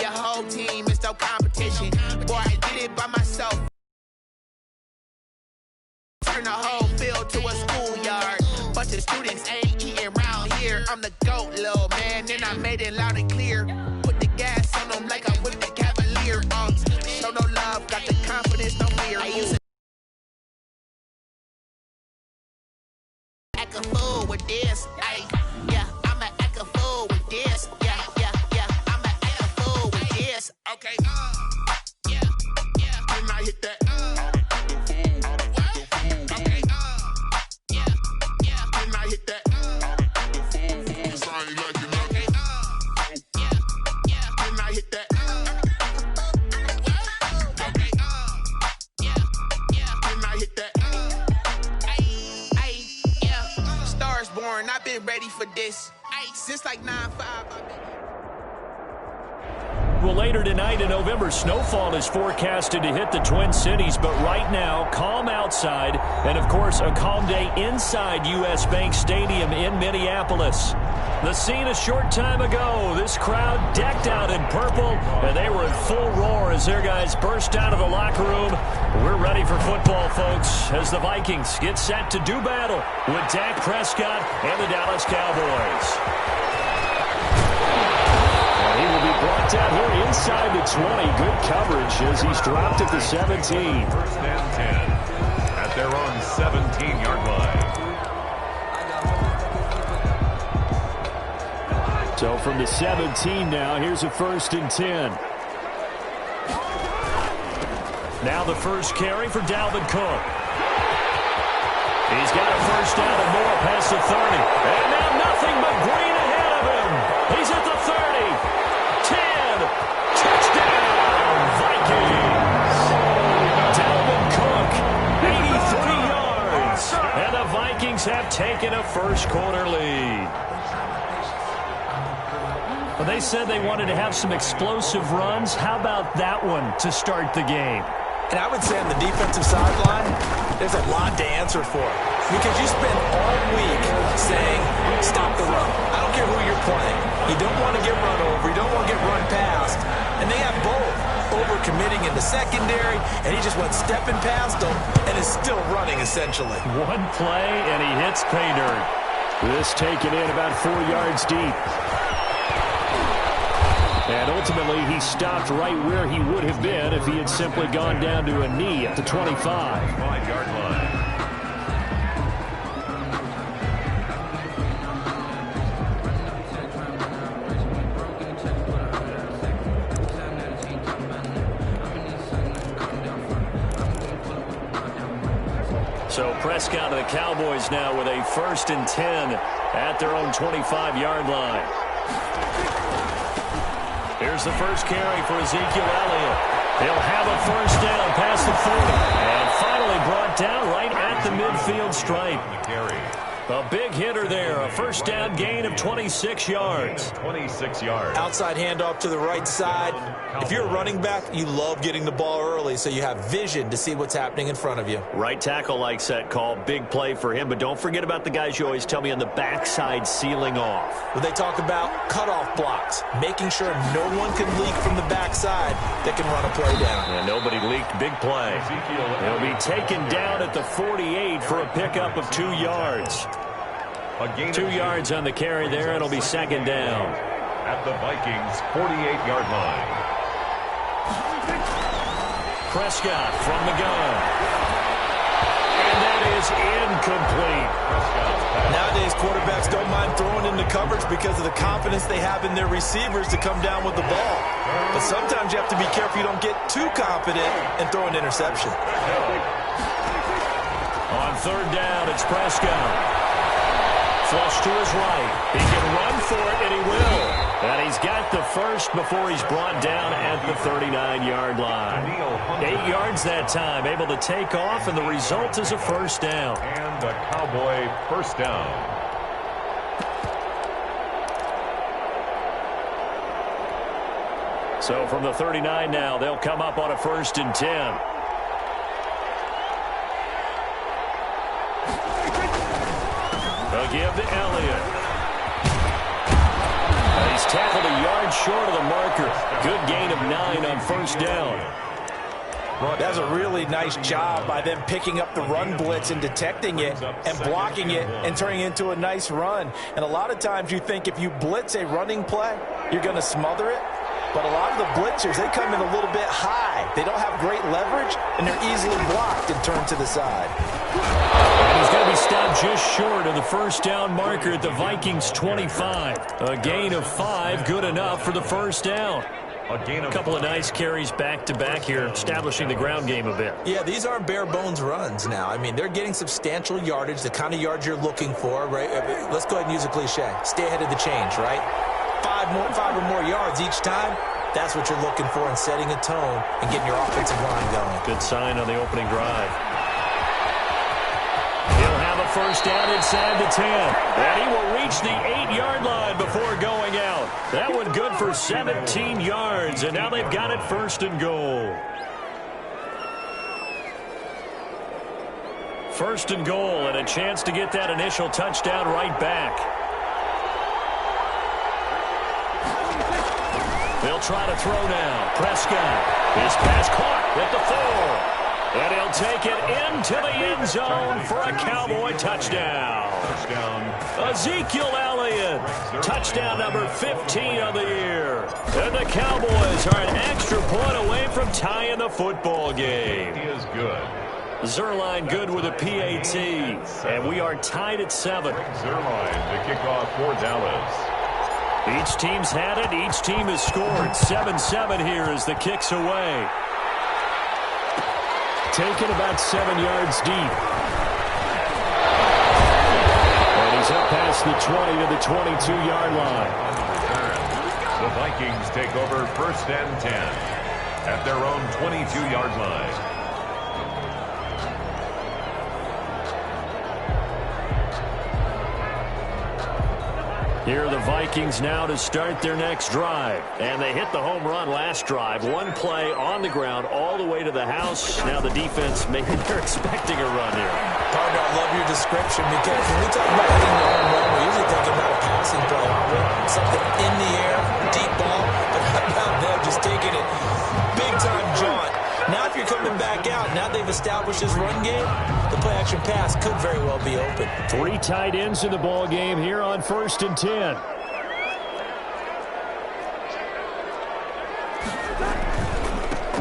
your whole team, it's no competition. Boy, I did it by myself. Turn the whole field to a schoolyard. Bunch of students ain't eating round here. I'm the GOAT, little man, and I made it loud and clear. Put the gas on them like I'm with the Cavalier. Show no love, got the confidence, no fear. I use act a fool with this. Yeah, I'ma act a fool with this. Yeah, I'ma act a fool with this. Okay, yeah, when I hit that, okay, yeah, when I hit that, cause I ain't like it, okay, yeah, when I hit that, okay, yeah, when I hit that. Stars born, I've been ready for this. Since like 9-5, Well, later tonight in November, snowfall is forecasted to hit the Twin Cities, but right now, calm outside, and of course, a calm day inside U.S. Bank Stadium in Minneapolis. The scene a short time ago, this crowd decked out in purple, and they were in full roar as their guys burst out of the locker room. We're ready for football, folks, as the Vikings get set to do battle with Dak Prescott and the Dallas Cowboys. And he will be brought down here inside the 20. Good coverage as he's dropped at the 17. First and 10 at their own 17-yard line. So from the 17 now, here's a 1st and 10. Now the first carry for Dalvin Cook. He's got a first down and more past the 30. And now nothing but green ahead of him. He's at the 30. 10. Touchdown, Vikings. Dalvin Cook, 83 yards. And the Vikings have taken a first-quarter lead. Well, they said they wanted to have some explosive runs. How about that one to start the game? And I would say on the defensive sideline, there's a lot to answer for. Because you spend all week saying, stop the run. I don't care who you're playing. You don't want to get run over. You don't want to get run past. And they have both. Over-committing in the secondary, and he just went stepping past them and is still running, essentially. One play, and he hits pay dirt. This taken in about 4 yards deep. And ultimately, he stopped right where he would have been if he had simply gone down to a knee at the 25. 5-yard line. So Prescott and the Cowboys now with a 1st and 10 at their own 25-yard line. Here's the first carry for Ezekiel Elliott. He'll have a first down past the 40. And finally brought down right at the midfield stripe. A big hitter there. A first down gain of 26 yards. 26 yards. Outside handoff to the right side. If you're a running back, you love getting the ball early so you have vision to see what's happening in front of you. Right tackle likes that call. Big play for him. But don't forget about the guys you always tell me on the backside sealing off. When they talk about cutoff blocks, making sure no one can leak from the backside that can run a play down. Yeah, nobody leaked. Big play. He'll be taken down at the 48 for a pickup of 2 yards. 2 yards on the carry there. It'll be second down. At the Vikings' 48-yard line. Prescott from the gun. And that is incomplete. Nowadays, quarterbacks don't mind throwing into coverage because of the confidence they have in their receivers to come down with the ball. But sometimes you have to be careful you don't get too confident and throw an interception. On third down, it's Prescott. Flush to his right. He can run for it, and he will. And he's got the first before he's brought down at the 39-yard line. 8 yards that time, able to take off, and the result is a first down. And the Cowboy first down. So from the 39 now, they'll come up on a 1st and 10. They'll give to Elliott. He's tackled a yard short of the marker. Good gain of 9 on first down. That's a really nice job by them picking up the run blitz and detecting it and blocking it and turning it into a nice run. And a lot of times you think if you blitz a running play, you're going to smother it. But a lot of the blitzers, they come in a little bit high. They don't have great leverage, and they're easily blocked and turned to the side. And he's going to be stopped just short of the first down marker at the Vikings 25. A gain of 5, good enough for the first down. A couple of nice carries back-to-back here, establishing the ground game a bit. Yeah, these aren't bare-bones runs now. I mean, they're getting substantial yardage, the kind of yards you're looking for, right? Let's go ahead and use a cliche. Stay ahead of the change, right? 5 or more yards each time, that's what you're looking for in setting a tone and getting your offensive line going. Good sign on the opening drive. He'll have a first down inside the 10. And he will reach the 8-yard line before going out. That one good for 17 yards, and now they've got it first and goal. First and goal, and a chance to get that initial touchdown right back. They'll try to throw now. Prescott. His pass caught at the 4. And he'll take it into the end zone for a Cowboy touchdown. Ezekiel Elliott. Touchdown number 15 of the year. And the Cowboys are an extra point away from tying the football game. He is good. Zerline good with a PAT. And we are tied at 7. Zerline to kick off for Dallas. Each team's had it. Each team has scored. 7-7 here as the kick's away. Taken about 7 yards deep. And he's up past the 20 to the 22-yard line. The Vikings take over first and 10 at their own 22-yard line. Here are the Vikings now to start their next drive. And they hit the home run last drive. One play on the ground all the way to the house. Now the defense, maybe they're expecting a run here. Partner, I love your description because when we talk about hitting the home run, we're usually thinking about a passing play, something in the air, deep ball. But how about them just taking it big-time jaunt? Now if you're coming back out, now they've established this run game, the play-action pass could very well be open. 3 tight ends in the ball game here on first and 10.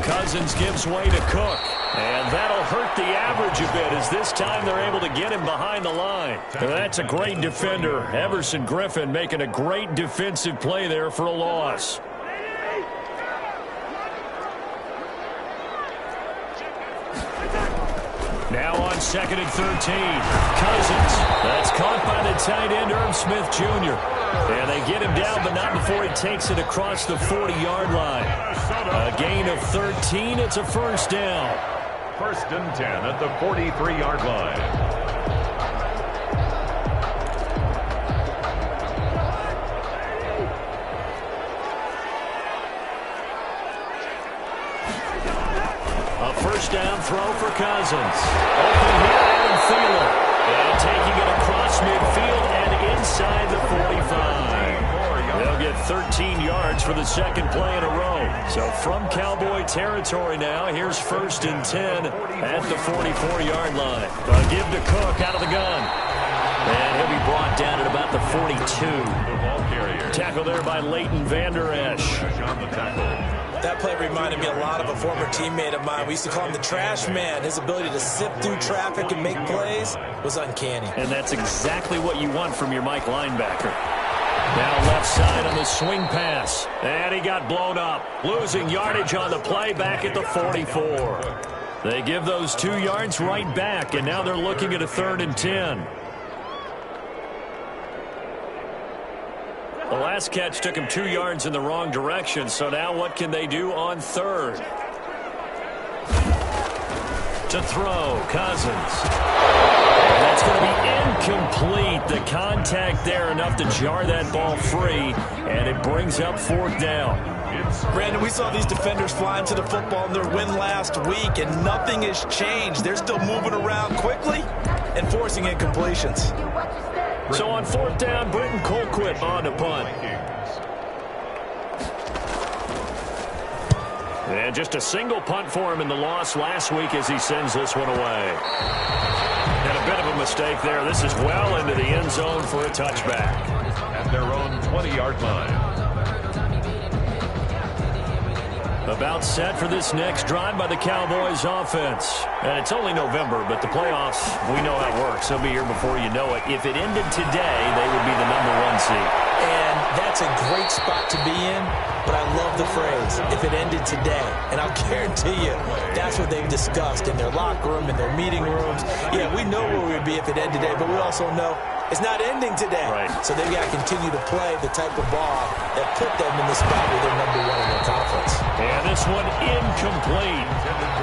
Cousins gives way to Cook. And that'll hurt the average a bit as this time they're able to get him behind the line. And that's a great defender. Everson Griffin making a great defensive play there for a loss. Now on second and 13. Cousins. That's caught by the tight end, Irv Smith Jr. And they get him down, but not before he takes it across the 40-yard line. A gain of 13. It's a first down. First and 10 at the 43-yard line. First down throw for Cousins. Open here, Adam Thielen. And taking it across midfield and inside the 45. They'll get 13 yards for the second play in a row. So from Cowboy territory now, here's first and 10 at the 44-yard line. A give to Cook out of the gun. And he'll be brought down at about the 42. Tackle there by Leighton Vander Esch. On the tackle. That play reminded me a lot of a former teammate of mine. We used to call him the trash man. His ability to sift through traffic and make plays was uncanny. And that's exactly what you want from your Mike linebacker. Now left side on the swing pass. And he got blown up. Losing yardage on the play back at the 44. They give those 2 yards right back, and now they're looking at a 3rd and 10. The last catch took him 2 yards in the wrong direction, so now what can they do on 3rd? To throw, Cousins. And that's going to be incomplete. The contact there enough to jar that ball free, and it brings up 4th down. Brandon, we saw these defenders fly into the football in their win last week, and nothing has changed. They're still moving around quickly and forcing incompletions. So on 4th down, Britton Colquitt on to punt. And just a single punt for him in the loss last week as he sends this one away. And a bit of a mistake there. This is well into the end zone for a touchback. At their own 20-yard line. About set for this next drive by the Cowboys offense. And it's only November, but the playoffs, we know how it works. They'll be here before you know it. If it ended today, they would be the #1 seed. And that's a great spot to be in, but I love the phrase, if it ended today. And I'll guarantee you, that's what they've discussed in their locker room, in their meeting rooms. Yeah, we know where we would be if it ended today, but we also know it's not ending today. Right. So they've got to continue to play the type of ball that put them in the spot where they're #1 in their conference. And this one incomplete.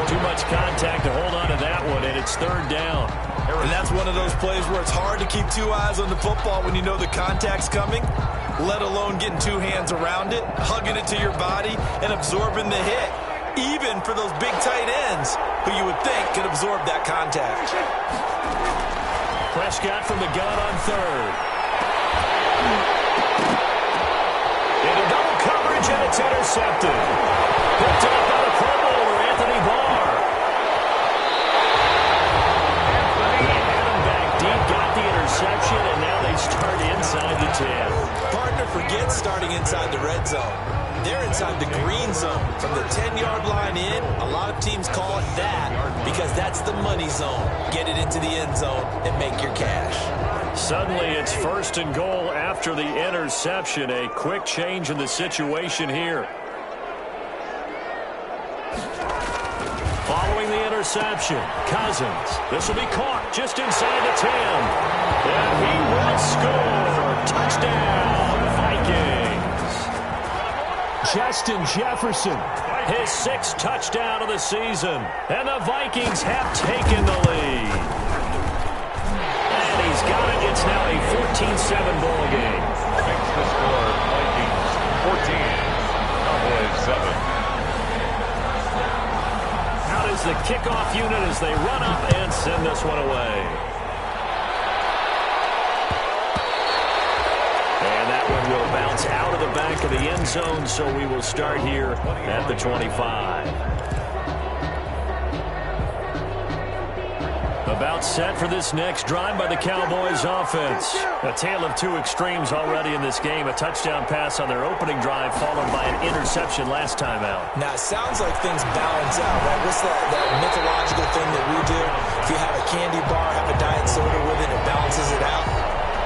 Too much contact to hold on to that one, and it's 3rd down. And that's one of those plays where it's hard to keep 2 eyes on the football when you know the contact's coming, let alone getting 2 hands around it, hugging it to your body, and absorbing the hit, even for those big tight ends who you would think could absorb that contact. Prescott from the gun on 3rd. Into double coverage, and it's intercepted. Picked up by the Pro Bowler, Anthony Barr. Had him back deep, got the interception, and now they start inside the 10. Partner forgets starting inside the red zone. They're inside the green zone. From the 10-yard line in, a lot of teams call it that because that's the money zone. Get it into the end zone and make your cash. Suddenly it's 1st and goal after the interception. A quick change in the situation here. Following the interception, Cousins. This will be caught just inside the 10. And he will score. Touchdown, Vikings. Justin Jefferson, his 6th touchdown of the season. And the Vikings have taken the lead. And he's got it. It's now a 14-7 ball game. Makes the score Vikings 14, Cowboys 7. Out is the kickoff unit as they run up and send this one away. And that one will bounce out of the back of the end zone, so we will start here at the 25. About set for this next drive by the Cowboys offense. A tale of 2 extremes already in this game. A touchdown pass on their opening drive followed by an interception last time out. Now, it sounds like things balance out, right? What's that mythological thing that we do? If you have a candy bar, have a diet soda with it, it balances it out.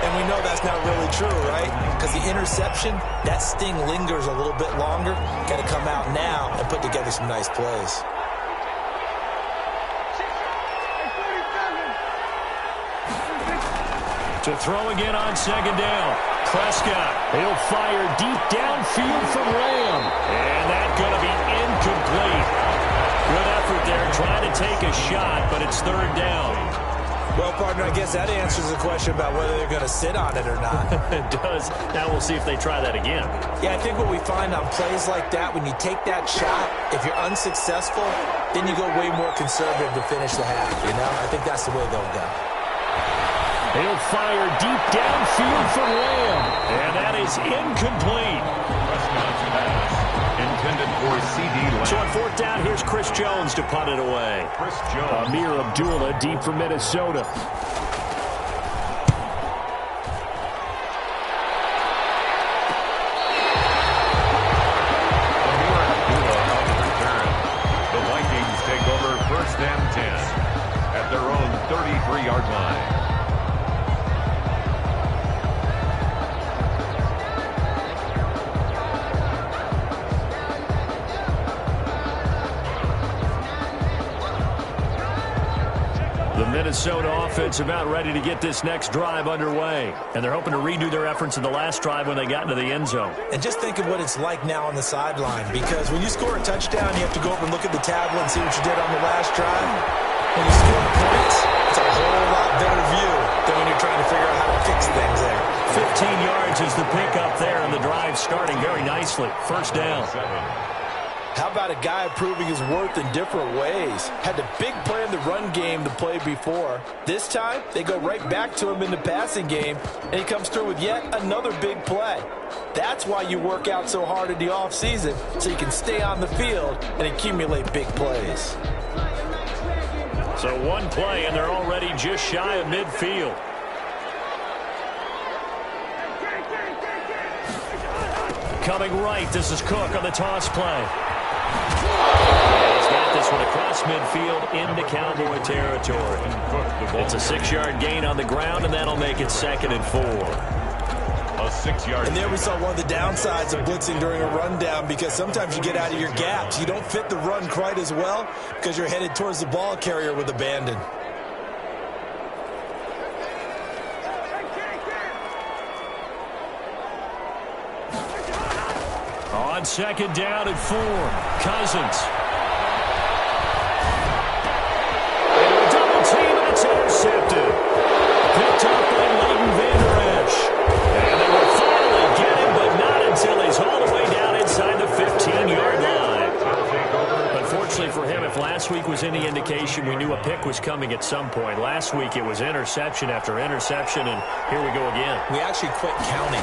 And we know that's not really true, right? Because the interception, that sting lingers a little bit longer. Got to come out now and put together some nice plays. To throw again on 2nd down. Prescott, he'll fire deep downfield from Lamb. And that's going to be incomplete. Good effort there, trying to take a shot, but it's 3rd down. Well, partner, I guess that answers the question about whether they're going to sit on it or not. It does. Now we'll see if they try that again. Yeah, I think what we find on plays like that, when you take that shot, if you're unsuccessful, then you go way more conservative to finish the half, you know? I think that's the way they'll go. He'll fire deep downfield from Lamb. And that is incomplete. Prescott's pass intended for C.D. Lamb. So on 4th down, here's Chris Jones to punt it away. Chris Jones. Amir Abdullah deep for Minnesota. The Vikings take over 1st and 10 at their own 33-yard line. The Minnesota offense about ready to get this next drive underway. And they're hoping to redo their efforts in the last drive when they got into the end zone. And just think of what it's like now on the sideline, because when you score a touchdown, you have to go over and look at the tablet and see what you did on the last drive. When you score points, it's a whole lot better view than when you're trying to figure out how to fix things there. 15 yards is the pickup there, and the drive starting very nicely. 1st down. How about a guy proving his worth in different ways? Had the big play in the run game to play before. This time, they go right back to him in the passing game, and he comes through with yet another big play. That's why you work out so hard in the offseason, so you can stay on the field and accumulate big plays. So one play, and they're already just shy of midfield. Coming right, this is Cook on the toss play. He's got this one across midfield into Cowboy territory. It's a 6-yard gain on the ground, and that'll make it 2nd and 4. A 6-yard. And there we saw one of the downsides of blitzing during a rundown, because sometimes you get out of your gaps. You don't fit the run quite as well because you're headed towards the ball carrier with abandon. On 2nd down and 4, Cousins. Into a double team, and it's intercepted. Picked up by Leighton Vander Esch. And they will finally get him, but not until he's all the way down inside the 15-yard line. Unfortunately for him, if last week was any indication, we knew a pick was coming at some point. Last week it was interception after interception, and here we go again. We actually quit counting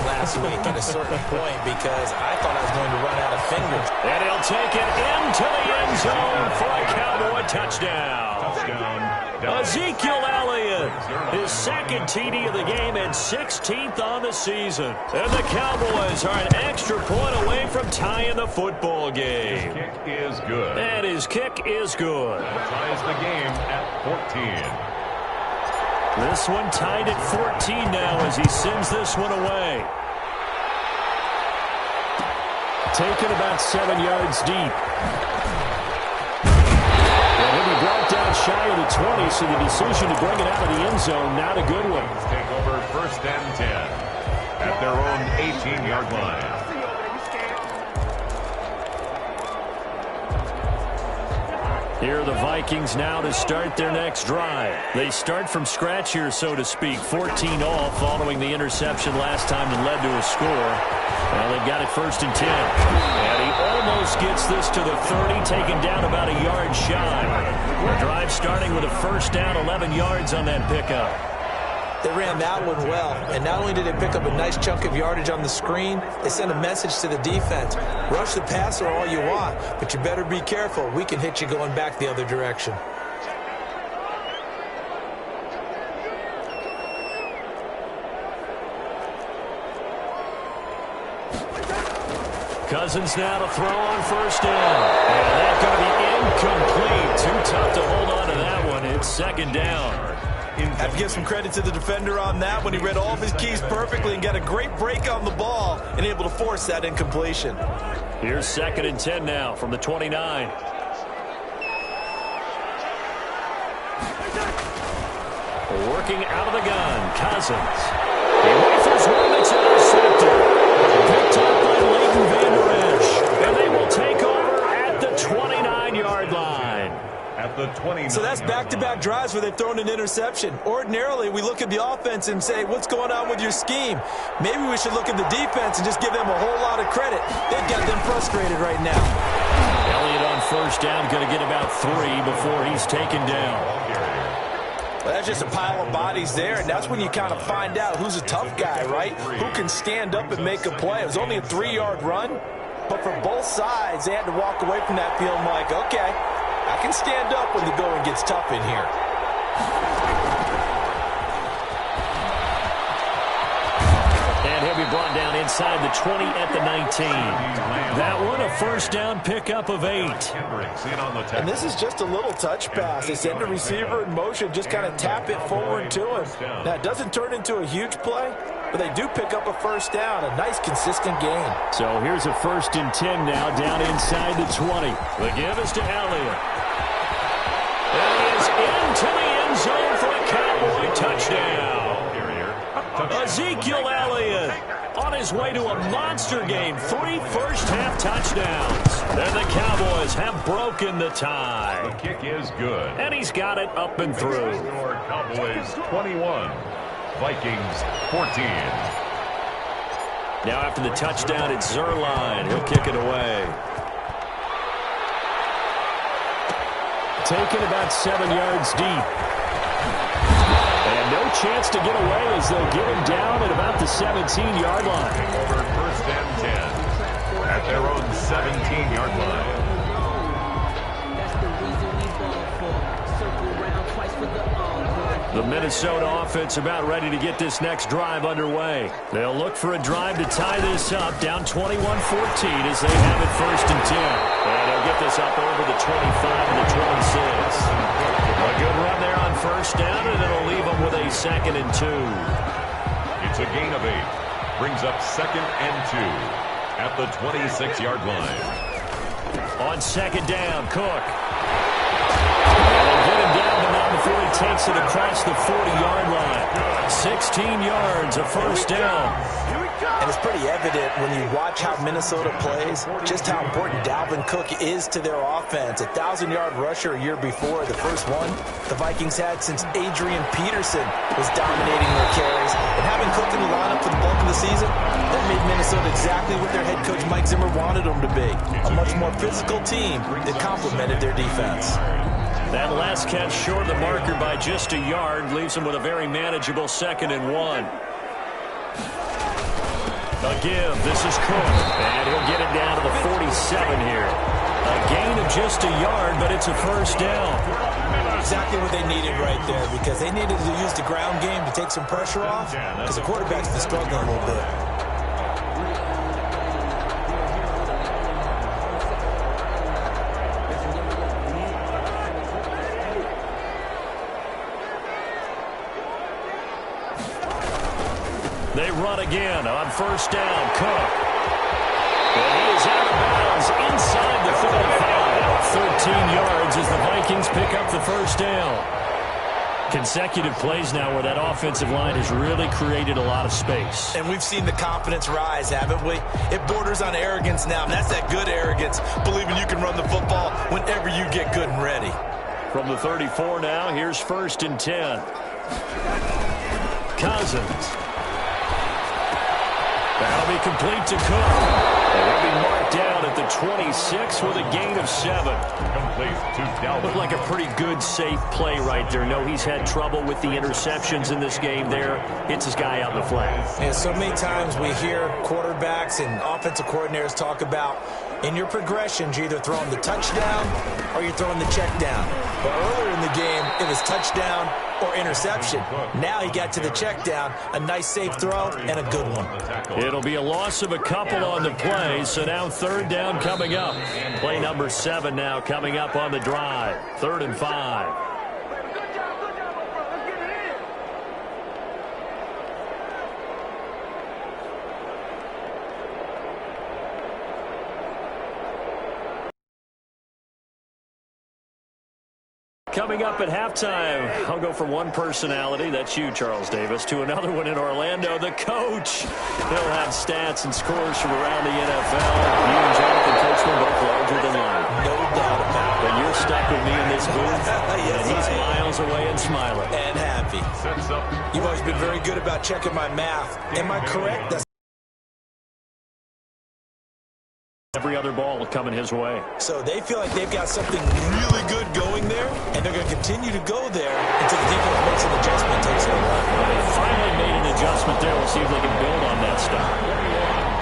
last week at a certain point because I thought I was going to run out of fingers. And he'll take it into the end zone for a Cowboy touchdown. Ezekiel Elliott, his 2nd TD of the game and 16th on the season. And the Cowboys are an extra point away from tying the football game. His kick is good. And his kick is good. Ties the game at 14. This one tied at 14 now as he sends this one away. Taken about 7 yards deep. And he'll be brought down shy of the 20, so the decision to bring it out of the end zone, not a good one. Take over 1st and 10 at their own 18-yard line. Here are the Vikings now to start their next drive. They start from scratch here, so to speak. 14 all following the interception last time that led to a score. Well, they've got it 1st and 10. And he almost gets this to the 30, taken down about a yard shy. The drive starting with a 1st down, 11 yards on that pickup. They ran that one well, and not only did they pick up a nice chunk of yardage on the screen, they sent a message to the defense. Rush the passer all you want, but you better be careful. We can hit you going back the other direction. Cousins now to throw on 1st down. And that's going to be incomplete. Too tough to hold on to that one. It's 2nd down. Have to give some credit to the defender on that one. He read all of his keys perfectly and got a great break on the ball and able to force that incompletion. Here's 2nd and 10 now from the 29. Working out of the gun, Cousins. He rifles one that's intercepted. Picked up by Leighton Vander Esch. And they will take over at the 29-yard line. At the 29. So that's back-to-back drives where they've thrown an interception. Ordinarily, we look at the offense and say, what's going on with your scheme? Maybe we should look at the defense and just give them a whole lot of credit. They've got them frustrated right now. Elliott on 1st down, going to get about 3 before he's taken down. Well, that's just a pile of bodies there, and that's when you kind of find out who's a tough guy, right? Who can stand up and make a play. It was only a 3-yard run, but for both sides, they had to walk away from that feeling like, okay, I can stand up when the going gets tough in here. And he'll be brought down inside the 20 at the 19. That one, a 1st down pickup of 8. And this is just a little touch pass. They send the receiver in motion, just kind of tap it forward to him. Now, it doesn't turn into a huge play, but they do pick up a 1st down, a nice, consistent gain. So here's a 1st and 10 now down inside the 20. The give is to Elliott. And he is into the end zone for a Cowboy touchdown. Ezekiel Elliott on his way to a monster game. 3 first-half touchdowns. And the Cowboys have broken the tie. The kick is good. And he's got it up and through. Score Cowboys 21, Vikings 14. Now after the touchdown, it's Zerline. He'll kick it away. taken about 7 yards deep. And no chance to get away as they'll get him down at about the 17-yard line. Over first and 10 at their own 17-yard line. The Minnesota offense about ready to get this next drive underway. They'll look for a drive to tie this up, down 21-14 as they have it first and 10. And they'll get this up over the 25 and the 26. A good run there on first down, and it'll leave them with a 2nd and 2. It's a gain of 8. Brings up 2nd and 2 at the 26-yard line. On 2nd down, Cook. And they'll get him down, but not before he takes it across the 40-yard line. 16 yards, a first down. And it's pretty evident when you watch how Minnesota plays, just how important Dalvin Cook is to their offense. A 1,000-yard rusher a year before, the first one the Vikings had since Adrian Peterson was dominating their carries. And having Cook in the lineup for the bulk of the season, that made Minnesota exactly what their head coach Mike Zimmer wanted them to be. A much more physical team that complemented their defense. That last catch short of the marker by just a yard leaves him with a very manageable 2nd and 1. A give. This is Cook. And he'll get it down to the 47 here. A gain of just a yard, but it's a first down. Exactly what they needed right there, because they needed to use the ground game to take some pressure off, because the quarterback's been struggling a little bit. They run again on first down. Cook. And he is out of bounds inside the 35. 13 yards as the Vikings pick up the first down. Consecutive plays now where that offensive line has really created a lot of space. And we've seen the confidence rise, haven't we? It borders on arrogance now, and that's that good arrogance, believing you can run the football whenever you get good and ready. From the 34 now, here's first and 10. Cousins. That'll be complete to Cook. And he'll be marked down at the 26 with a gain of 7. Complete to Dalvin. Looked like a pretty good, safe play right there. No, he's had trouble with the interceptions in this game there. Hits his guy out in the flat. And so many times we hear quarterbacks and offensive coordinators talk about in your progressions, you're either throwing the touchdown or you're throwing the check down. But earlier in the game, it was touchdown or interception. Now he got to the check down, a nice safe throw, and a good one. It'll be a loss of a couple on the play, so now 3rd down coming up. Play number 7 now coming up on the drive. 3rd and 5. Coming up at halftime, I'll go from one personality, that's you, Charles Davis, to another one in Orlando, the coach. He'll have stats and scores from around the NFL. You and Jonathan Coachman both larger than life. No doubt about it. But you're stuck with me in this booth, Yes, and he's miles away and smiling. And happy. You've always been very good about checking my math. Am I correct? That's every other ball coming his way. So they feel like they've got something really good going there, and they're going to continue to go there until the defense makes an adjustment, takes it away. They finally made an adjustment there. We'll see if they can build on that stuff.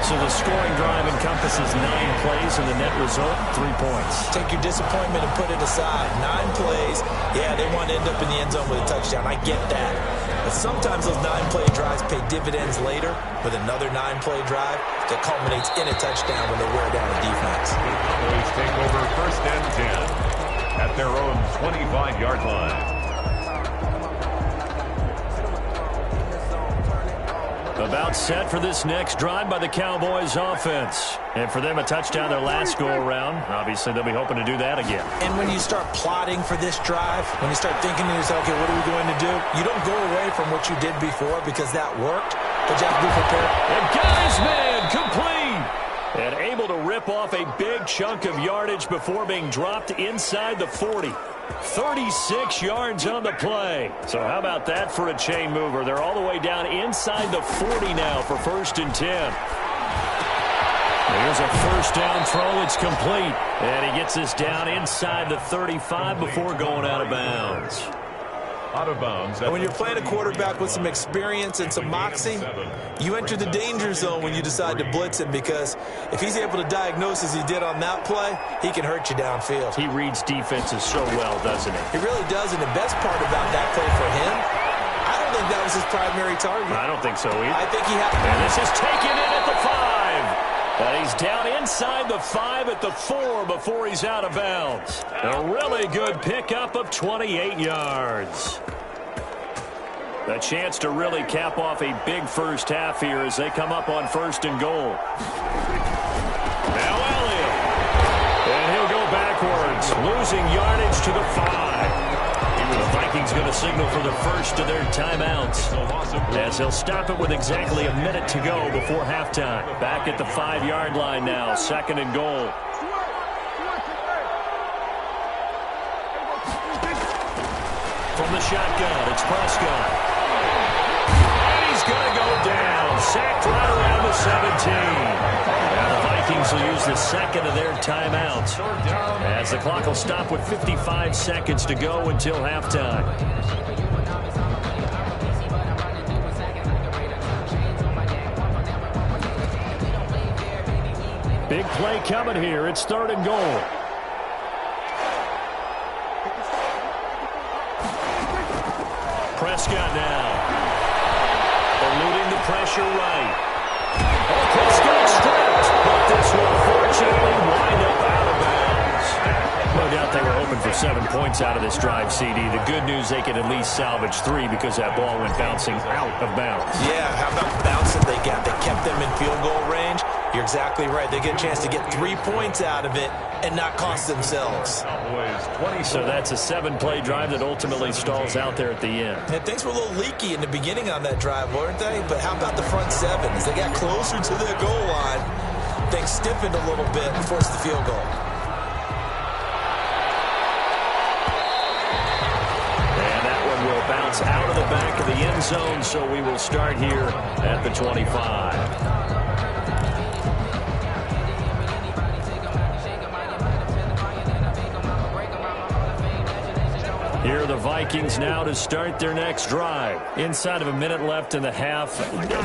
So the scoring drive encompasses 9 plays, and the net result, 3 points. Take your disappointment and put it aside. 9 plays. Yeah, they want to end up in the end zone with a touchdown. I get that. But sometimes those 9-play drives pay dividends later with another 9-play drive that culminates in a touchdown when they wear down a defense. Cowboys take over first and 10 at their own 25-yard line. About set for this next drive by the Cowboys offense. And for them, a touchdown their last go-around. Obviously, they'll be hoping to do that again. And when you start plotting for this drive, when you start thinking to yourself, okay, what are we going to do? You don't go away from what you did before because that worked, but you have to be prepared. And guys, man, complete! And able to rip off a big chunk of yardage before being dropped inside the 40. 36 yards on the play. So how about that for a chain mover? They're all the way down inside the 40 now for first and 10. Here's a first down throw. It's complete. And he gets us down inside the 35 before going out of bounds. Out of bounds. And when you're playing a quarterback with some experience and some moxie, you enter the danger zone when you decide to blitz him, because if he's able to diagnose as he did on that play, he can hurt you downfield. He reads defenses so well, doesn't he? He really does, and the best part about that play for him, I don't think that was his primary target. I don't think so either. I think he had... And this is taken in at the 5. And he's down inside the 5 at the 4 before he's out of bounds. A really good pickup of 28 yards. A chance to really cap off a big first half here as they come up on 1st and goal. Now Elliott. And he'll go backwards, losing yardage to the 5. The Vikings going to signal for the first of their timeouts, as they'll stop it with exactly a minute to go before halftime. Back at the 5-yard line now, 2nd and goal. From the shotgun, it's Prescott. And he's going to go down, sacked right around the 17. Now the Vikings will use the 2nd of their timeouts, as the clock will stop with 55 seconds to go until halftime. Big play coming here. It's 3rd and goal. Prescott now. Eluding the pressure right. Oh, Prescott stripped, but this will unfortunately wind up out of bounds. No doubt they were hoping for 7 points out of this drive, CD. The good news, they could at least salvage 3 because that ball went bouncing out of bounds. Yeah, how about the bounce that they got? They kept them in field goal range. You're exactly right. They get a chance to get 3 points out of it and not cost themselves. So that's a 7-play drive that ultimately stalls out there at the end. And things were a little leaky in the beginning on that drive, weren't they? But how about the front 7? As they got closer to the goal line, things stiffened a little bit and forced the field goal. And that one will bounce out of the back of the end zone, so we will start here at the 25. Here are the Vikings now to start their next drive. Inside of a minute left in the half.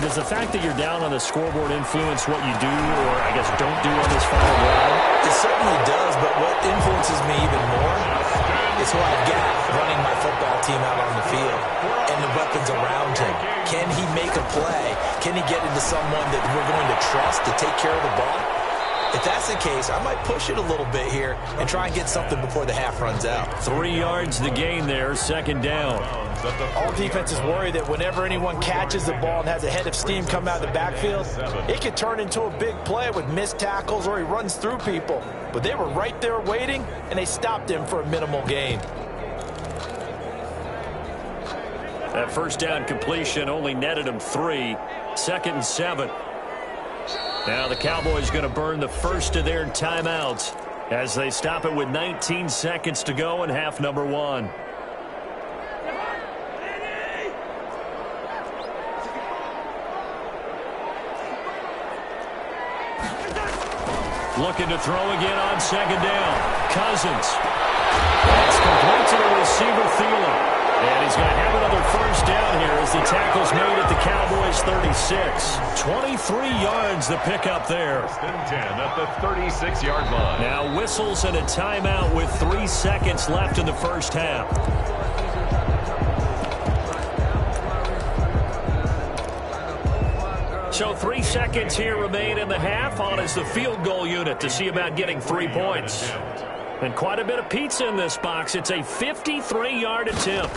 Does the fact that you're down on the scoreboard influence what you do, or I guess don't do on this final drive? It certainly does, but what influences me even more is who I've got running my football team out on the field and the weapons around him. Can he make a play? Can he get into someone that we're going to trust to take care of the ball? If that's the case, I might push it a little bit here and try and get something before the half runs out. 3 yards the gain there, 2nd down. All defenses worry that whenever anyone catches the ball and has a head of steam come out of the backfield, it could turn into a big play with missed tackles or he runs through people. But they were right there waiting, and they stopped him for a minimal gain. That first down completion only netted him 3. 2nd and 7. Now the Cowboys going to burn the first of their timeouts as they stop it with 19 seconds to go in half number 1. Looking to throw again on 2nd down. Cousins. That's complete to the receiver, Thielen. And he's going to have another first down here as the tackle's made at the Cowboys' 36. 23 yards the pickup there. 10 at the 36-yard line. Now whistles and a timeout with 3 seconds left in the first half. So 3 seconds here remain in the half. On is the field goal unit to see about getting 3 points. And quite a bit of pizza in this box. It's a 53-yard attempt.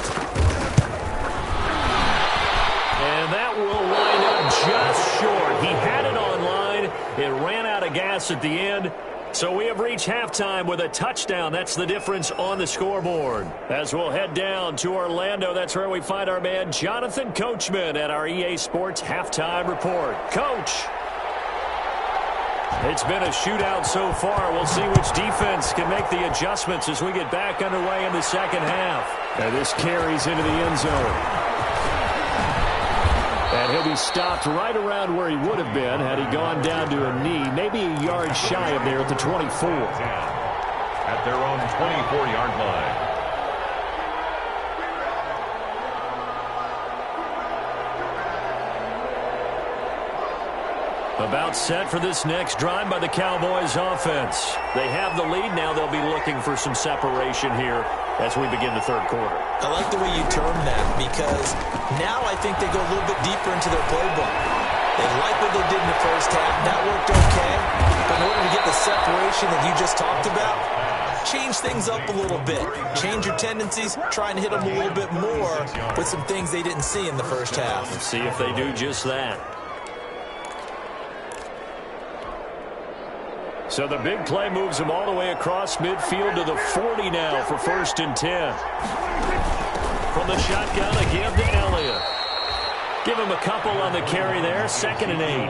And that will wind up just short. He had it on line. It ran out of gas at the end. So we have reached halftime with a touchdown. That's the difference on the scoreboard. As we'll head down to Orlando, that's where we find our man Jonathan Coachman at our EA Sports Halftime Report. Coach. It's been a shootout so far. We'll see which defense can make the adjustments as we get back underway in the second half. And this carries into the end zone. And he'll be stopped right around where he would have been had he gone down to a knee, maybe a yard shy of there at the 24. At their own 24-yard line. About set for this next drive by the Cowboys offense. They have the lead. Now they'll be looking for some separation here as we begin the third quarter. I like the way you term that because now I think they go a little bit deeper into their playbook. They like what they did in the first half. That worked okay. But in order to get the separation that you just talked about, change things up a little bit. Change your tendencies. Try and hit them a little bit more with some things they didn't see in the first half. Let's see if they do just that. So the big play moves him all the way across midfield to the 40 now for 1st and 10. From the shotgun, a give to Elliott. Give him a couple on the carry there, 2nd and 8.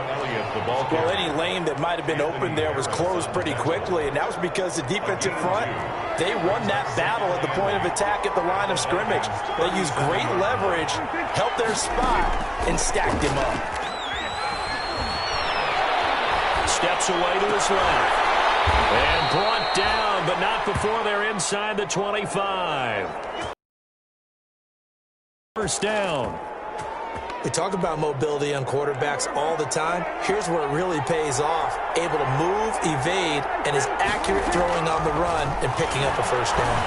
Well, any lane that might have been open there was closed pretty quickly, and that was because the defensive front, they won that battle at the point of attack at the line of scrimmage. They used great leverage, helped their spot, and stacked him up. Steps away to his left. And brought down, but not before they're inside the 25. 1st down. We talk about mobility on quarterbacks all the time. Here's where it really pays off. Able to move, evade, and is accurate throwing on the run and picking up a 1st down.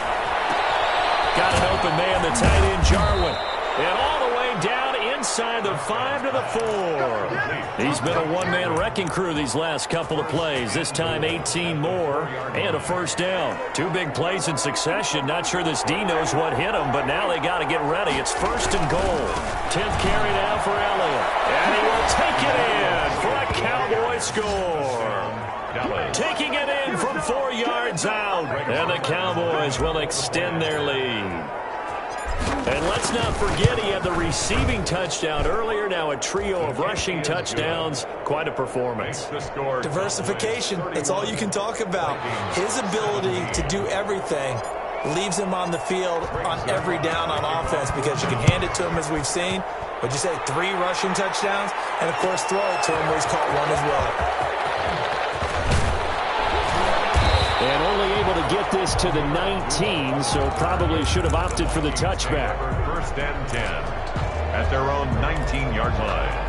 Got an open man, the tight end, Jarwin. And all the way down inside the 5 to the 4. He's been a one-man wrecking crew these last couple of plays. This time 18 more and a 1st down. 2 big plays in succession. Not sure this D knows what hit him, but now they got to get ready. It's 1st and goal. 10th carry now for Elliott. And he will take it in for a Cowboy score. Taking it in from 4 yards out. And the Cowboys will extend their lead. And let's not forget he had the receiving touchdown earlier. Now a trio of rushing touchdowns. Quite a performance. Diversification. That's all you can talk about. His ability to do everything leaves him on the field on every down on offense because you can hand it to him as we've seen. What'd you say? 3 rushing touchdowns? And, of course, throw it to him where he's caught 1 as well. And only able to get this to the 19, so probably should have opted for the touchback. 1st and 10 at their own 19-yard line.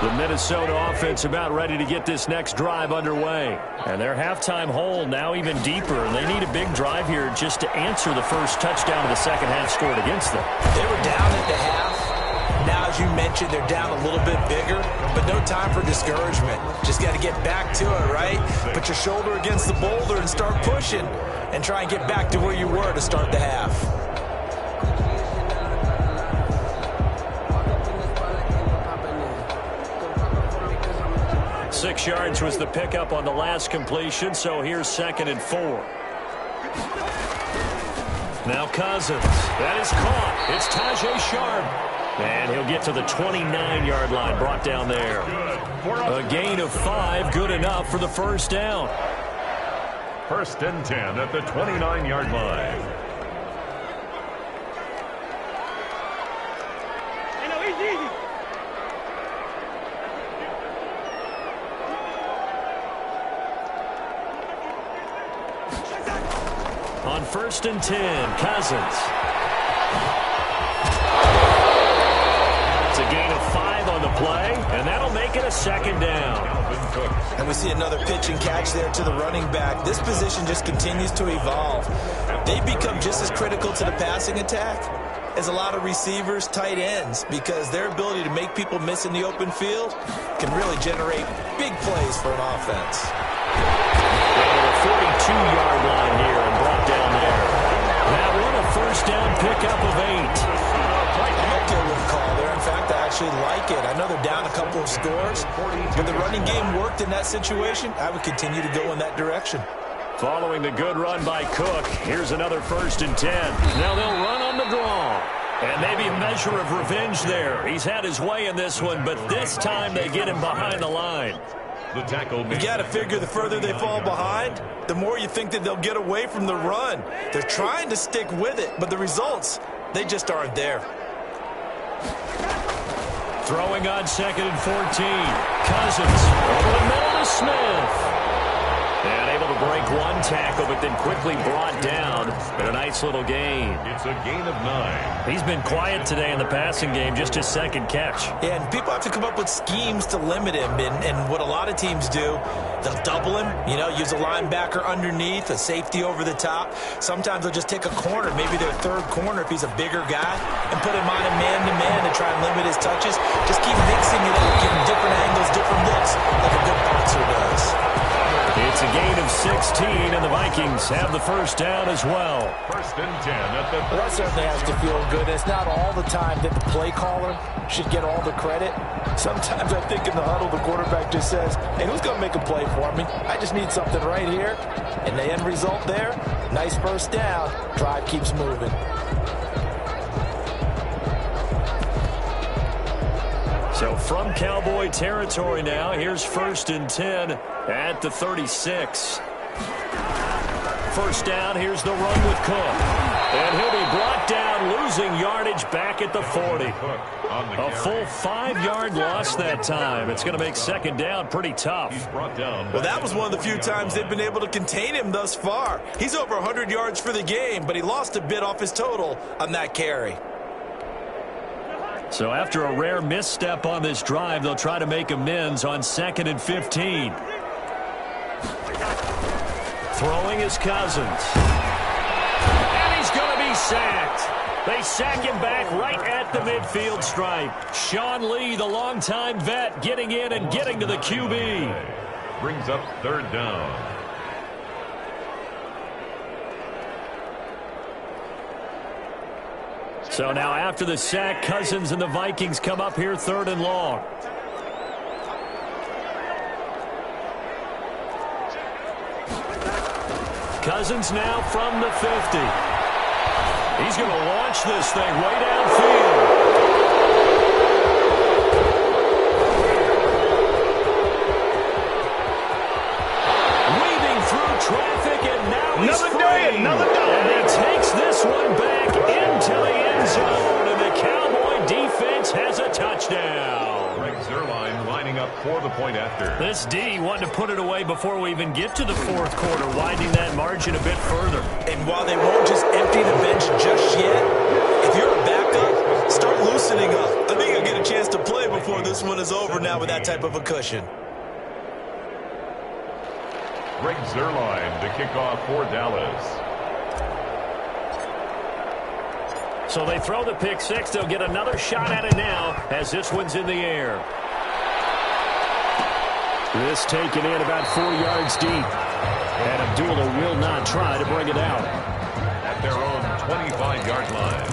The Minnesota offense about ready to get this next drive underway. And their halftime hole now even deeper. And they need a big drive here just to answer the first touchdown of the second half scored against them. They were down at the half. Now, as you mentioned, they're down a little bit bigger, but no time for discouragement. Just got to get back to it, right? Put your shoulder against the boulder and start pushing and try and get back to where you were to start the half. 6 yards was the pickup on the last completion, so here's 2nd and 4. Now Cousins. That is caught. It's Tajay Sharp. And he'll get to the 29-yard line, brought down there. A gain of 5, good enough for the 1st down. 1st and 10 at the 29-yard line. On 1st and 10, Cousins. It's a gain of 5 on the play, and that'll make it a 2nd down. And we see another pitch and catch there to the running back. This position just continues to evolve. They become just as critical to the passing attack as a lot of receivers, tight ends, because their ability to make people miss in the open field can really generate big plays for an offense. 42-yard line here and brought down there. That one a 1st down pickup of 8. I'm okay with the call there. In fact, I actually like it. I know they're down a couple of scores, but the running game worked in that situation. I would continue to go in that direction. Following the good run by Cook, here's another 1st and 10. Now they'll run on the draw. And maybe a measure of revenge there. He's had his way in this one, but this time they get him behind the line. The tackle. You got to figure the further they fall behind, the more you think that they'll get away from the run. They're trying to stick with it, but the results, they just aren't there. Throwing on 2nd and 14. Cousins over the middle to Smith. And able to break one tackle, but then quickly brought down in a nice little gain. It's a gain of 9. He's been quiet today in the passing game, just his second catch. Yeah, and people have to come up with schemes to limit him. And what a lot of teams do, they'll double him, use a linebacker underneath, a safety over the top. Sometimes they'll just take a corner, maybe their third corner if he's a bigger guy, and put him on a man-to-man to try and limit his touches. Just keep mixing it up, giving different angles, different looks, like a good boxer does. It's a gain of 16, and the Vikings have the first down as well. 1st and 10 at the... Well, that certainly has to feel good. It's not all the time that the play caller should get all the credit. Sometimes I think in the huddle, the quarterback just says, hey, who's going to make a play for me? I just need something right here. And the end result there, nice first down. Drive keeps moving. So from Cowboy territory now, here's 1st and 10 at the 36. First down, here's the run with Cook. And he'll be brought down, losing yardage back at the 40. A full 5-yard loss that time. It's going to make 2nd down pretty tough. Well, that was one of the few times they've been able to contain him thus far. He's over 100 yards for the game, but he lost a bit off his total on that carry. So after a rare misstep on this drive, they'll try to make amends on 2nd and 15. Throwing is Cousins. And he's going to be sacked. They sack him back right at the midfield stripe. Sean Lee, the longtime vet, getting in and getting to the QB. Brings up 3rd down. So now after the sack, Cousins and the Vikings come up here 3rd and long. Cousins now from the 50. He's going to launch this thing way downfield. Weaving through traffic, and now he's free. Another day. And he takes this one back into the end zone, and the Cowboy defense has a touchdown. Greg Zuerlein lining up for the point after. This D wanted to put it away before we even get to the 4th quarter, widening that margin a bit further. And while they won't just empty the bench just yet, if you're a backup, start loosening up. I think you'll get a chance to play before this one is over now with that type of a cushion. Greg Zuerlein to kick off for Dallas. So they throw the pick 6. They'll get another shot at it now as this one's in the air. This taken in about 4 yards deep. And Abdullah will not try to bring it out. At their own 25-yard line.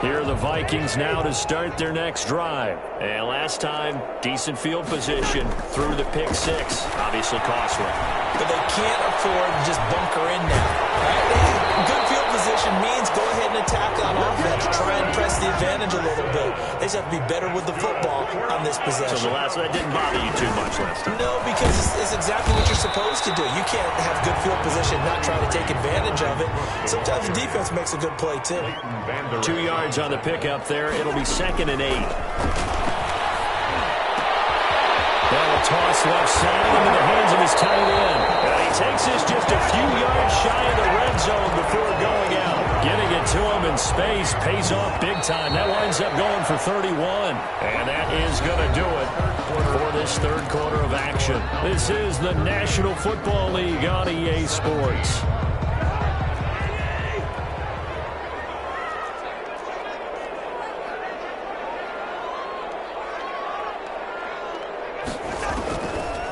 Here are the Vikings now to start their next drive. And last time, decent field position through the pick 6. Obviously costly. But they can't afford to just bunker in now. Right? Good field position means go ahead and attack on offense. Try and press the advantage a little bit. They just have to be better with the football on this possession. So the last one didn't bother you too much last time? No, because it's exactly what you're supposed to do. You can't have good field position and not try to take advantage of it. Sometimes the defense makes a good play, too. 2 yards on the pickup there. It'll be 2nd and 8. That'll toss left side into the hands of his tight end. And he takes this just a few yards shy of the red zone before going out. Getting it to him in space pays off big time. That winds up going for 31. And that is going to do it for this 3rd quarter of action. This is the National Football League on EA Sports.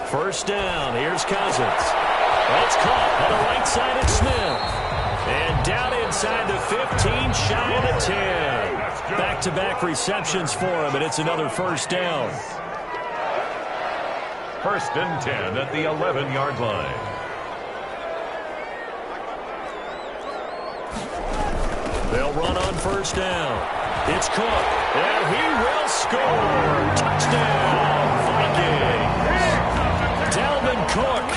First down. Here's Cousins. That's caught on the right side of Smith. And down inside the 15, shy of the 10. Back-to-back receptions for him, and it's another first down. First and 10 at the 11-yard line. They'll run on first down. It's Cook, and he will score. Touchdown, Vikings. Dalvin Cook,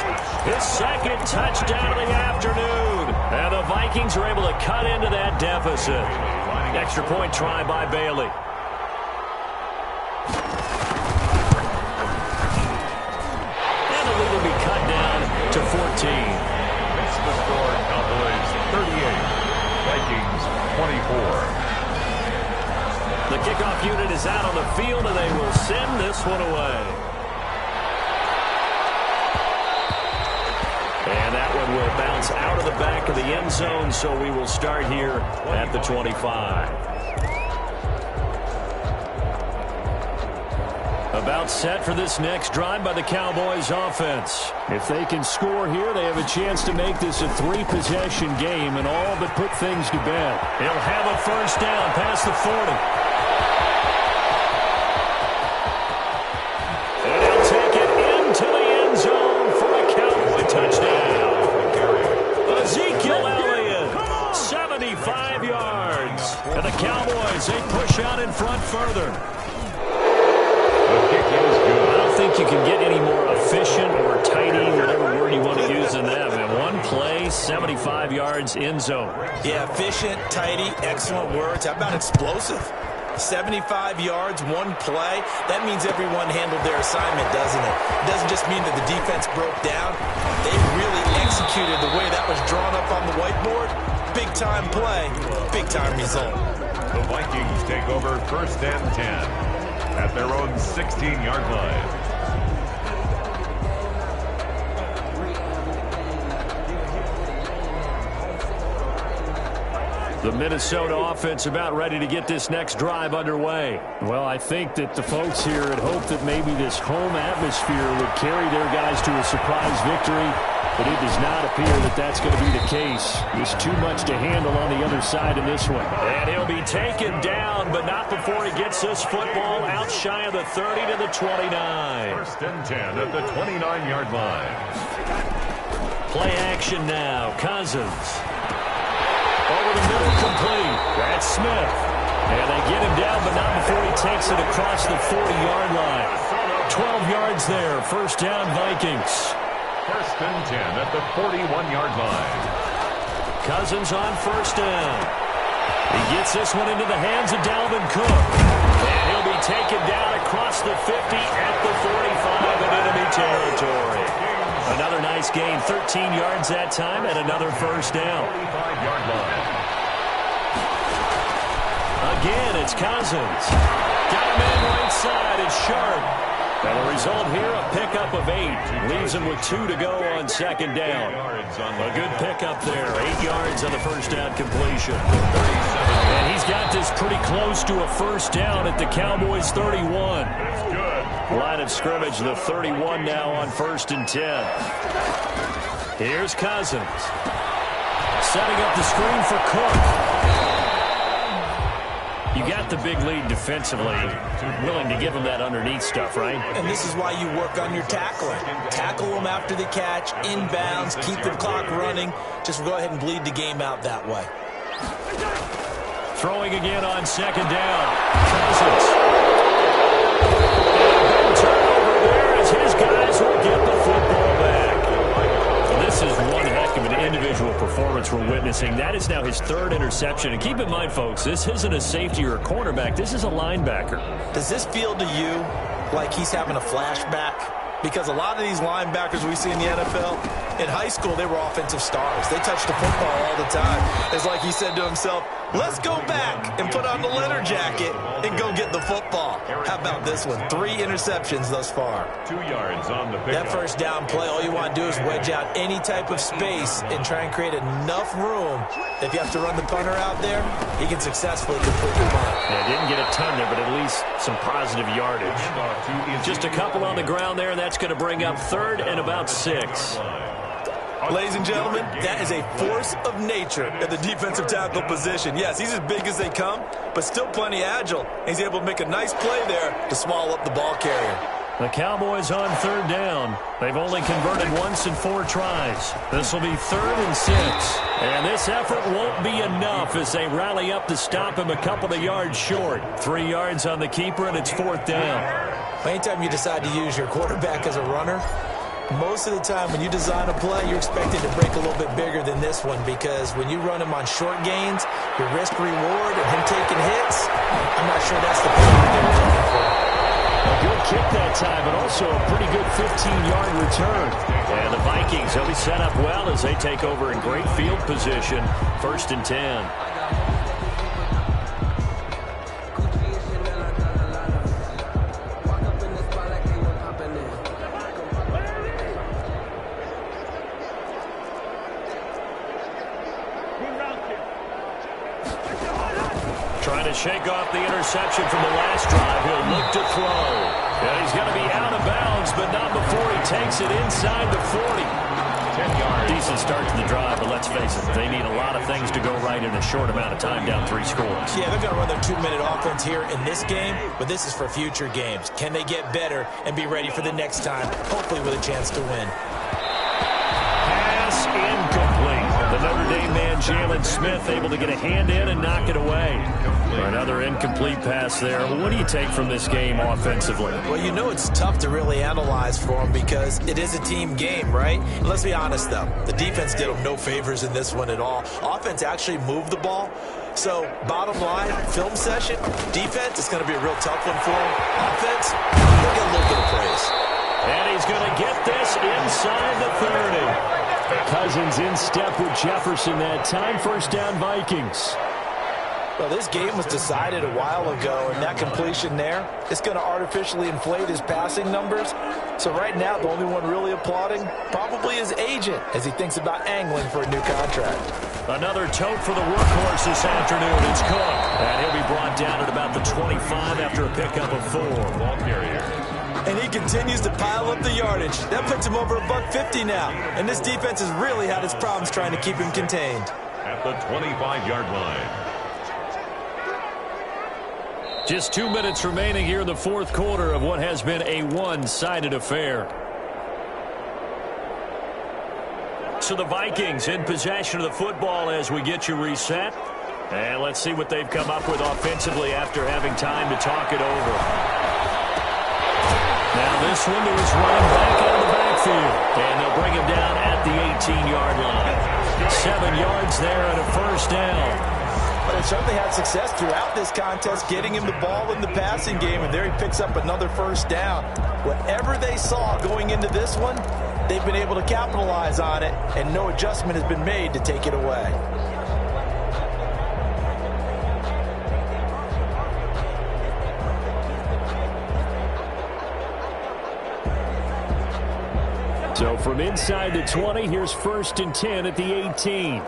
his second touchdown of the afternoon. And the Vikings are able to cut into that deficit. Extra point try by Bailey. And the lead will be cut down to 14. It's the score, Cowboys 38, Vikings 24. The kickoff unit is out on the field, and they will send this one away. And that one will bounce out of the back of the end zone, so we will start here at the 25. About set for this next drive by the Cowboys offense. If they can score here, they have a chance to make this a 3-possession game and all but put things to bed. He'll have a first down past the 40. And he'll take it into the end zone for a Cowboy touchdown. Ezekiel Elliott, 75 yards. And the Cowboys, they push out in front further. The kick is good. I don't think you can get any more efficient or tidy, whatever word you want to use in that. Man, one play, 75 yards, end zone. Yeah, efficient, tidy, excellent words. How about explosive? 75 yards, one play. That means everyone handled their assignment, doesn't it? It doesn't just mean that the defense broke down. They really executed the way that was drawn up on the whiteboard. Big-time play, big-time result. The Vikings take over first and 10 at their own 16-yard line. The Minnesota offense about ready to get this next drive underway. Well, I think that the folks here had hoped that maybe this home atmosphere would carry their guys to a surprise victory, but it does not appear that that's going to be the case. There's too much to handle on the other side of this one. And he'll be taken down, but not before he gets this football out shy of the 30 to the 29. First and 10 at the 29-yard line. Play action now. Cousins. Over the middle, complete. That's Smith. And they get him down, but not before he takes it across the 40-yard line. 12 yards there. First down, Vikings. First and 10 at the 41-yard line. Cousins on first down. He gets this one into the hands of Dalvin Cook. And he'll be taken down across the 50 at the 45 in enemy territory. Another nice gain, 13 yards that time, and another first down. 45-yard line. Again, it's Cousins. Got him in right side. It's Sharp. And the result here, a pickup of 8. Leaves him with 2 to go on second down. A good pickup there. 8 yards on the first down completion. And he's got this pretty close to a first down at the Cowboys' 31. Line of scrimmage, the 31 now on first and 10. Here's Cousins. Setting up the screen for Cook. You got the big lead defensively, willing to give them that underneath stuff, right? And this is why you work on your tackling. Tackle them after the catch, inbounds, keep the clock running. Just go ahead and bleed the game out that way. Throwing again on second down. Cousins. And a big turnover there as his guys will get the football back. This is one heck of an individual performance we're witnessing. That is now his 3rd interception. And keep in mind, folks, this isn't a safety or a cornerback. This is a linebacker. Does this feel to you like he's having a flashback? Because a lot of these linebackers we see in the NFL, in high school, they were offensive stars. They touched the football all the time. It's like he said to himself, let's go back and put on the leather jacket and go get the football. How about this one? 3 interceptions thus far. 2 yards on the pickup. That first down play, all you want to do is wedge out any type of space and try and create enough room. If you have to run the punter out there, he can successfully complete the punt. Yeah, didn't get a ton there, but at least some positive yardage. Just a couple on the ground there, and that's going to bring up 3rd and about 6. Ladies and gentlemen, that is a force of nature at the defensive tackle position. Yes, he's as big as they come, but still plenty agile. He's able to make a nice play there to swallow up the ball carrier. The Cowboys on third down. They've only converted once in 4 tries. This will be 3rd and 6. And this effort won't be enough as they rally up to stop him a couple of yards short. 3 yards on the keeper, and it's 4th down. Anytime you decide to use your quarterback as a runner, most of the time when you design a play, you're expected to break a little bit bigger than this one, because when you run him on short gains, your risk-reward and him taking hits, I'm not sure that's the play they were looking for. A good kick that time, but also a pretty good 15-yard return. And the Vikings, they'll be set up well as they take over in great field position. 1st and 10. Trying to shake off the interception from the last drive. He'll look to throw. And he's going to be out of bounds, but not before he takes it inside the 40. 10 yards. Decent start to the drive, but let's face it, they need a lot of things to go right in a short amount of time, down 3 scores. Yeah, they're going to run their 2-minute offense here in this game, but this is for future games. Can they get better and be ready for the next time, hopefully with a chance to win? Pass incomplete. The Notre Dame man, Jalen Smith, able to get a hand in and knock it away. Another incomplete pass there. What do you take from this game offensively? Well, you know it's tough to really analyze for them because it is a team game, right? And let's be honest, though. The defense did them no favors in this one at all. Offense actually moved the ball. So, bottom line, film session, defense, it's going to be a real tough one for them. Offense, they'll get a little bit of praise. And he's going to get this inside the 30. Cousins in step with Jefferson that time. 1st down, Vikings. Well, this game was decided a while ago, and that completion there, it's going to artificially inflate his passing numbers. So right now, the only one really applauding probably his agent as he thinks about angling for a new contract. Another tote for the workhorse this afternoon. It's Cook. And he'll be brought down at about the 25 after a pickup of 4. Ball carrier. And he continues to pile up the yardage. That puts him over $150 now. And this defense has really had its problems trying to keep him contained. At the 25-yard line. Just 2 minutes remaining here in the 4th quarter of what has been a one-sided affair. So the Vikings in possession of the football as we get you reset. And let's see what they've come up with offensively after having time to talk it over. Now this one to his running back out of the backfield. And they'll bring him down at the 18-yard line. 7 yards there and a 1st down. But they certainly had success throughout this contest, getting him the ball in the passing game, and there he picks up another 1st down. Whatever they saw going into this one, they've been able to capitalize on it, and no adjustment has been made to take it away. So from inside the 20, here's 1st and 10 at the 18.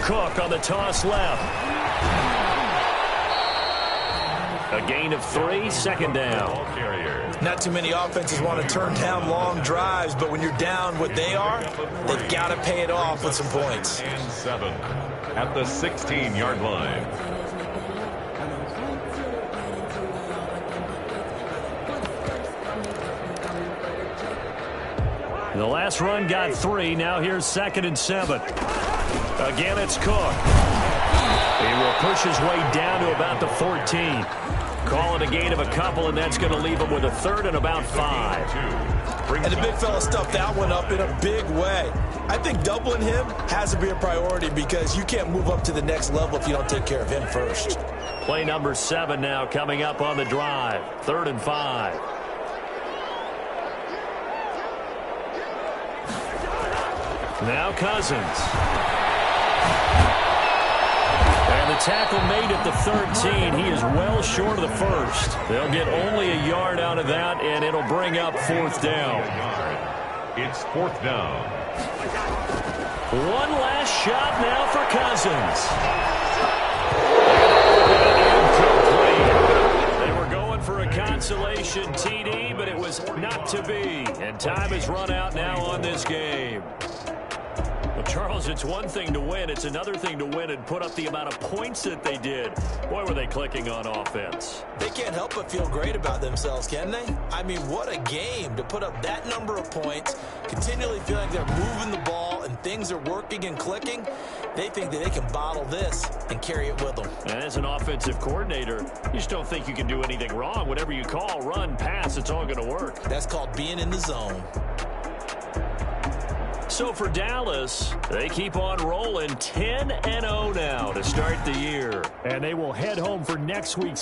Cook on the toss left. A gain of 3, 2nd down. Not too many offenses want to turn down long drives, but when you're down what they are, they've got to pay it off with some points. And 7 at the 16-yard line. The last run got 3. Now here's 2nd and 7. Again, it's Cook. He will push his way down to about the 14. Call it a gain of a couple, and that's going to leave him with a 3rd and about 5. And the big fella stuffed that one up in a big way. I think doubling him has to be a priority because you can't move up to the next level if you don't take care of him first. Play number 7 now coming up on the drive. 3rd and 5. Now Cousins. And the tackle made at the 13. He is well short of the 1st. They'll get only a yard out of that, and it'll bring up 4th down. It's 4th down. One last shot now for Cousins. Incomplete. They were going for a consolation. regulation TD, but it was not to be. And time has run out now on this game. Well, Charles, it's one thing to win. It's another thing to win and put up the amount of points that they did. Boy, were they clicking on offense. They can't help but feel great about themselves, can they? I mean, what a game to put up that number of points, continually feeling they're moving the ball and things are working and clicking. They think that they can bottle this and carry it with them. And as an offensive coordinator, you just don't think you can do anything wrong. Whatever you call, run, pass, it's all going to work. That's called being in the zone. So for Dallas, they keep on rolling 10-0 now to start the year. And they will head home for next week's